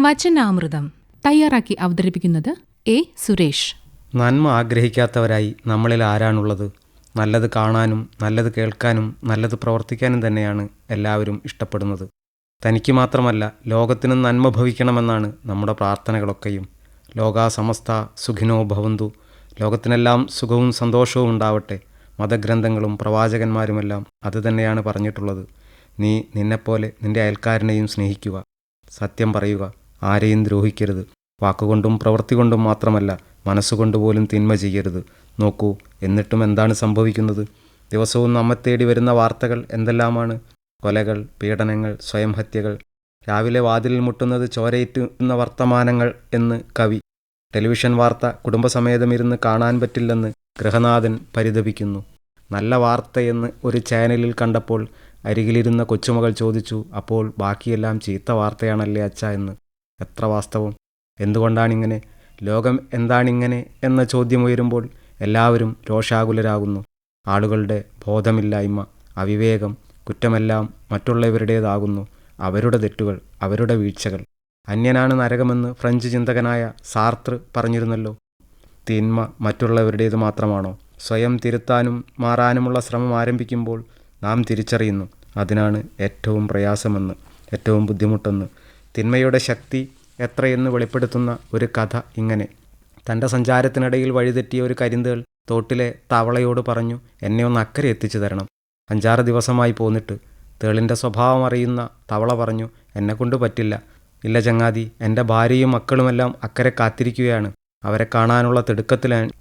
വചനാമൃതം തയ്യാറാക്കി അവതരിപ്പിക്കുന്നത് എ. സുരേഷ്. നന്മ ആഗ്രഹിക്കാത്തവരായി നമ്മളിൽ ആരാണുള്ളത്? നല്ലത് കാണാനും നല്ലത് കേൾക്കാനും നല്ലത് പ്രവർത്തിക്കാനും തന്നെയാണ് എല്ലാവരും ഇഷ്ടപ്പെടുന്നത്. തനിക്ക് മാത്രമല്ല, ലോകത്തിനും നന്മ ഭവിക്കണമെന്നാണ് നമ്മുടെ പ്രാർത്ഥനകളൊക്കെയും. ലോകാ സമസ്ത സുഖിനോ ഭവന്തു, ലോകത്തിനെല്ലാം സുഖവും സന്തോഷവും ഉണ്ടാവട്ടെ. മതഗ്രന്ഥങ്ങളും പ്രവാചകന്മാരുമെല്ലാം അതുതന്നെയാണ് പറഞ്ഞിട്ടുള്ളത്. നീ നിന്നെപ്പോലെ നിന്റെ അയൽക്കാരനെയും സ്നേഹിക്കുക, സത്യം പറയുക, ആരെയും ദ്രോഹിക്കരുത്. വാക്കുകൊണ്ടും പ്രവൃത്തി കൊണ്ടും മാത്രമല്ല, മനസ്സുകൊണ്ടുപോലും തിന്മ ചെയ്യരുത്. നോക്കൂ, എന്നിട്ടും എന്താണ് സംഭവിക്കുന്നത്? ദിവസവും നമ്മെ തേടി വരുന്ന വാർത്തകൾ എന്തെല്ലാമാണ്! കൊലകൾ, പീഡനങ്ങൾ, സ്വയംഹത്യകൾ. രാവിലെ വാതിലിൽ മുട്ടുന്നത് ചോരയേറ്റുന്ന വർത്തമാനങ്ങൾ എന്ന് കവി. ടെലിവിഷൻ വാർത്ത കുടുംബസമേതമിരുന്ന് കാണാൻ പറ്റില്ലെന്ന് ഗൃഹനാഥൻ പരിതപിക്കുന്നു. നല്ല വാർത്തയെന്ന് ഒരു ചാനലിൽ കണ്ടപ്പോൾ അരികിലിരുന്ന കൊച്ചുമകൾ ചോദിച്ചു, അപ്പോൾ ബാക്കിയെല്ലാം ചീത്ത വാർത്തയാണല്ലേ അച്ഛാ എന്ന്. എത്ര വാസ്തവം! എന്തുകൊണ്ടാണിങ്ങനെ? ലോകം എന്താണിങ്ങനെ എന്ന ചോദ്യം ഉയരുമ്പോൾ എല്ലാവരും രോഷാകുലരാകുന്നു. ആളുകളുടെ ബോധമില്ലായ്മ, അവിവേകം, കുറ്റമെല്ലാം മറ്റുള്ളവരുടേതാകുന്നു. അവരുടെ തെറ്റുകൾ, അവരുടെ വീഴ്ചകൾ. അന്യനാണ് നരകമെന്ന് ഫ്രഞ്ച് ചിന്തകനായ സാർത്ര് പറഞ്ഞിരുന്നല്ലോ. തിന്മ മറ്റുള്ളവരുടേത് മാത്രമാണോ? സ്വയം തിരുത്താനും മാറാനുമുള്ള ശ്രമം ആരംഭിക്കുമ്പോൾ നാം തിരിച്ചറിയുന്നു അതിനാണ് ഏറ്റവും പ്രയാസമെന്ന്, ഏറ്റവും ബുദ്ധിമുട്ടെന്ന്. തിന്മയുടെ ശക്തി എത്രയെന്ന് വെളിപ്പെടുത്തുന്ന ഒരു കഥ ഇങ്ങനെ. തൻ്റെ സഞ്ചാരത്തിനിടയിൽ വഴിതെറ്റിയ ഒരു കരിന്തേൾ തോട്ടിലെ തവളയോട് പറഞ്ഞു, എന്നെ ഒന്ന് അക്കരെ എത്തിച്ചു തരണം. 5-6 ദിവസമായി പോന്നിട്ട്. തേളിൻ്റെ സ്വഭാവം അറിയുന്ന തവള പറഞ്ഞു, എന്നെക്കൊണ്ട് പറ്റില്ല. ഇല്ല ചങ്ങാതി, എൻ്റെ ഭാര്യയും മക്കളുമെല്ലാം അക്കരെ കാത്തിരിക്കുകയാണ്. അവരെ കാണാനുള്ള തിടുക്കത്തിലാണ്,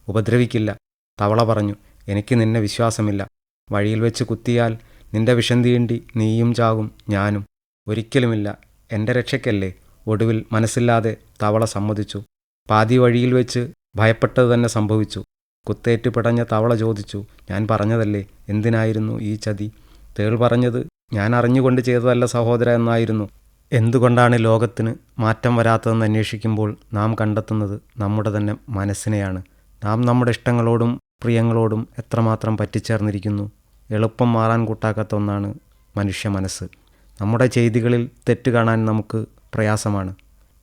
ഉപദ്രവിക്കില്ല. തവള പറഞ്ഞു, എനിക്ക് നിന്നെ വിശ്വാസമില്ല. വഴിയിൽ വെച്ച് കുത്തിയാൽ നിന്റെ വിഷം തീണ്ടി നീയും ചാകും, ഞാനും. ഒരിക്കലുമില്ല, എൻ്റെ രക്ഷയ്ക്കല്ലേ. ഒടുവിൽ മനസ്സില്ലാതെ തവള സമ്മതിച്ചു. പാതി വഴിയിൽ വെച്ച് ഭയപ്പെട്ടത് തന്നെ സംഭവിച്ചു. കുത്തേറ്റ് പിടഞ്ഞ തവള ചോദിച്ചു, ഞാൻ പറഞ്ഞതല്ലേ, എന്തിനായിരുന്നു ഈ ചതി? തേൾ പറഞ്ഞത്, ഞാൻ അറിഞ്ഞുകൊണ്ട് ചെയ്തതല്ല സഹോദര എന്നായിരുന്നു. എന്തുകൊണ്ടാണ് ലോകത്തിന് മാറ്റം വരാത്തതെന്ന് അന്വേഷിക്കുമ്പോൾ നാം കണ്ടെത്തുന്നത് നമ്മുടെ തന്നെ മനസ്സിനെയാണ്. നാം നമ്മുടെ ഇഷ്ടങ്ങളോടും പ്രിയങ്ങളോടും എത്രമാത്രം പറ്റിച്ചേർന്നിരിക്കുന്നു. എളുപ്പം മാറാൻ കൂട്ടാക്കാത്ത ഒന്നാണ് മനുഷ്യ മനസ്സ്. നമ്മുടെ ചെയ്തികളിൽ തെറ്റ് കാണാൻ നമുക്ക് പ്രയാസമാണ്.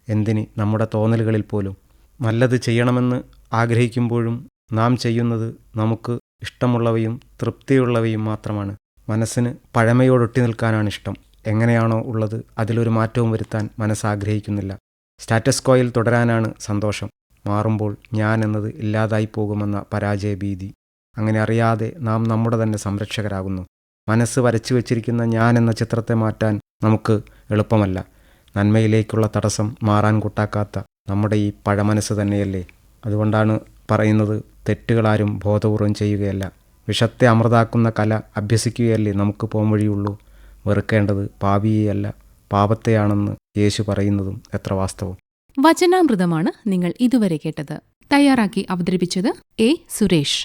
എന്തിന്, നമ്മുടെ തോന്നലുകളിൽ പോലും. നല്ലത് ചെയ്യണമെന്ന് ആഗ്രഹിക്കുമ്പോഴും നാം ചെയ്യുന്നത് നമുക്ക് ഇഷ്ടമുള്ളവയും തൃപ്തിയുള്ളവയും മാത്രമാണ്. മനസ്സിന് പഴമയോടൊട്ടി നിൽക്കാനാണ് ഇഷ്ടം. എങ്ങനെയാണോ ഉള്ളത് അതിലൊരു മാറ്റവും വരുത്താൻ മനസ്സാഗ്രഹിക്കുന്നില്ല. സ്റ്റാറ്റസ് കോയിൽ തുടരാനാണ് സന്തോഷം. മാറുമ്പോൾ ഞാൻ എന്നത് ഇല്ലാതായി പോകുമെന്ന പരാജയഭീതി. അങ്ങനെ അറിയാതെ നാം നമ്മുടെ തന്നെ സംരക്ഷകരാകുന്നു. മനസ്സ് വരച്ചു വച്ചിരിക്കുന്ന ഞാൻ എന്ന ചിത്രത്തെ മാറ്റാൻ നമുക്ക് എളുപ്പമല്ല. നന്മയിലേക്കുള്ള തടസ്സം മാറാൻ കൂട്ടാക്കാത്ത നമ്മുടെ ഈ പഴമനസ്സ് തന്നെയല്ലേ. അതുകൊണ്ടാണ് പറയുന്നത്, തെറ്റുകളാരും ബോധപൂർവം ചെയ്യുകയല്ല, വിഷത്തെ അമൃതാക്കുന്ന കല അഭ്യസിക്കുകയല്ലേ നമുക്ക് പോംവഴിയുള്ളൂ. വെറുക്കേണ്ടത് പാപിയെയല്ല പാപത്തെയാണെന്ന് യേശു പറയുന്നതും എത്ര വാസ്തവം. വചനാമൃതമാണ് നിങ്ങൾ ഇതുവരെ കേട്ടത്. തയ്യാറാക്കി അവതരിപ്പിച്ചത് എ. സുരേഷ്.